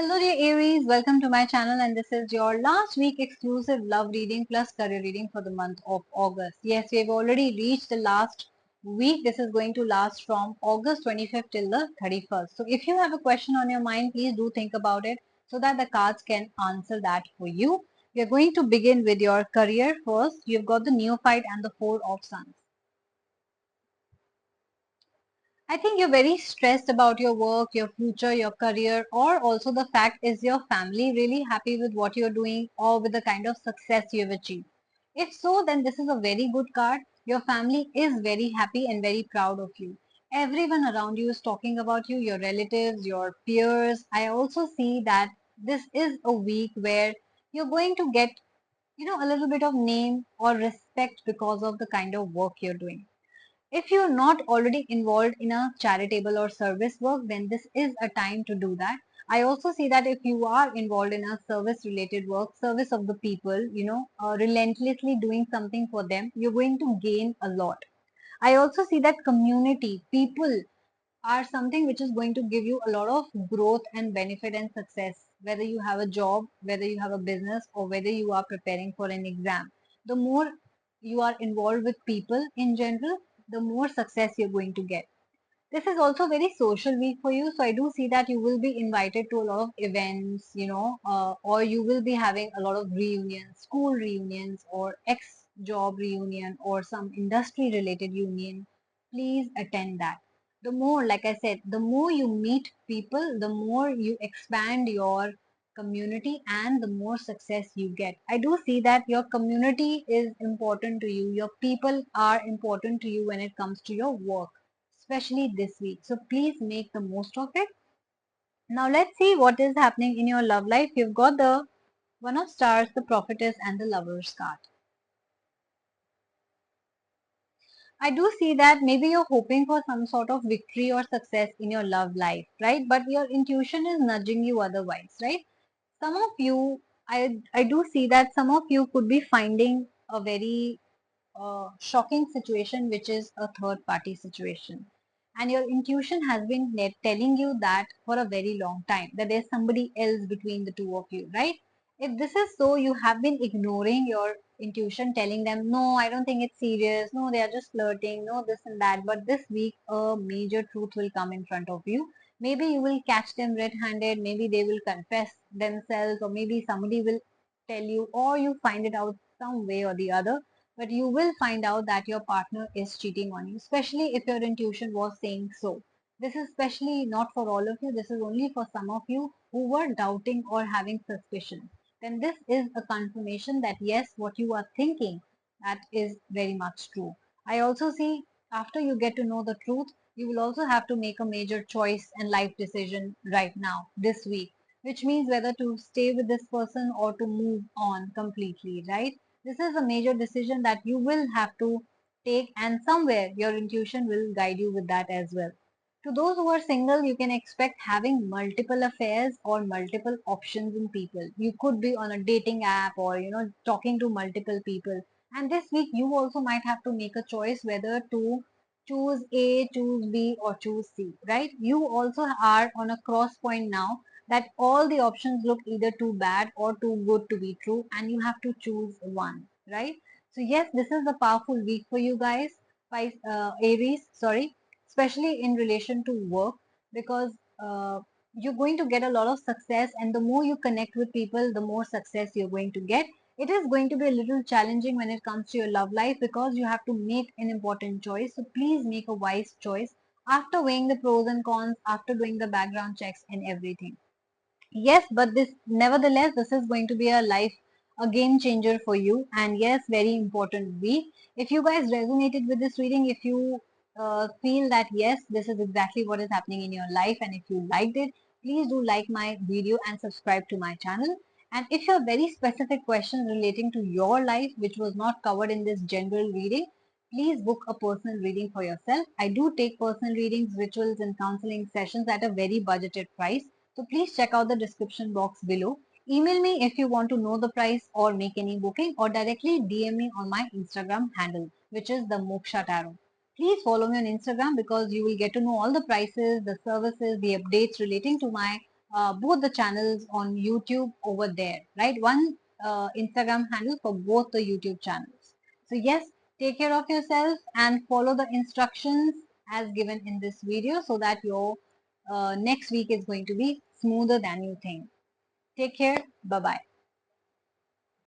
Hello dear Aries, welcome to my channel and this is your last week exclusive love reading plus career reading for the month of August. Yes, we have already reached the last week. This is going to last from August 25th till the 31st. So if you have a question on your mind, please do think about it so that the cards can answer that for you. We are going to begin with your career first. You've got the Neophyte and the Four of Suns. I think you're very stressed about your work, your future, your career, or also the fact is your family really happy with what you're doing or with the kind of success you've achieved. If so, then this is a very good card. Your family is very happy and very proud of you. Everyone around you is talking about you, your relatives, your peers. I also see that this is a week where you're going to get, a little bit of name or respect because of the kind of work you're doing. If you're not already involved in a charitable or service work, then this is a time to do that. I also see that if you are involved in a service related work, service of the people, relentlessly doing something for them, you're going to gain a lot. I also see that community, people are something which is going to give you a lot of growth and benefit and success, whether you have a job, whether you have a business, or whether you are preparing for an exam. The more you are involved with people in general, the more success you're going to get. This is also very social week for you. So I do see that you will be invited to a lot of events, or you will be having a lot of reunions, school reunions, or ex job reunion, or some industry related union. Please attend that. The more, like I said, the more you meet people, the more you expand your community and the more success you get. I do see that your community is important to you. Your people are important to you when it comes to your work, especially this week. So please make the most of it. Now let's see what is happening in your love life. You've got the One of Stars, the Prophetess, and the Lover's card. I do see that maybe you're hoping for some sort of victory or success in your love life, right? But your intuition is nudging you otherwise, right? Some of you, I do see that some of you could be finding a very shocking situation, which is a third party situation. And your intuition has been telling you that for a very long time, that there's somebody else between the two of you, right? If this is so, you have been ignoring your intuition, telling them, no, I don't think it's serious. No, they are just flirting. No, this and that. But this week, a major truth will come in front of you. Maybe you will catch them red handed. Maybe they will confess themselves, or maybe somebody will tell you, or you find it out some way or the other, but you will find out that your partner is cheating on you, especially if your intuition was saying so. This is especially not for all of you, this is only for some of you who were doubting or having suspicion. Then this is a confirmation that yes, what you are thinking, that is very much true. I also see after you get to know the truth, you will also have to make a major choice and life decision right now, this week, which means whether to stay with this person or to move on completely, right? This is a major decision that you will have to take, and somewhere your intuition will guide you with that as well. To those who are single, you can expect having multiple affairs or multiple options in people. You could be on a dating app or talking to multiple people. And this week you also might have to make a choice whether to choose A, choose B, or choose C, right? You also are on a cross point now that all the options look either too bad or too good to be true, and you have to choose one, right? So yes, this is a powerful week for you guys, Aries, sorry, especially in relation to work, because you're going to get a lot of success, and the more you connect with people, the more success you're going to get. It is going to be a little challenging when it comes to your love life because you have to make an important choice. So please make a wise choice after weighing the pros and cons, after doing the background checks and everything. Yes, but this nevertheless, this is going to be a game changer for you, and yes, very important week. If you guys resonated with this reading, if you feel that yes, this is exactly what is happening in your life, and if you liked it, please do like my video and subscribe to my channel. And if you have very specific questions relating to your life which was not covered in this general reading, please book a personal reading for yourself. I do take personal readings, rituals, and counseling sessions at a very budgeted price. So please check out the description box below. Email me if you want to know the price or make any booking, or directly DM me on my Instagram handle, which is the Moksha Tarot. Please follow me on Instagram because you will get to know all the prices, the services, the updates relating to my both the channels on YouTube over there, right? One Instagram handle for both the YouTube channels. So yes, take care of yourself and follow the instructions as given in this video so that your next week is going to be smoother than you think. Take care. Bye bye.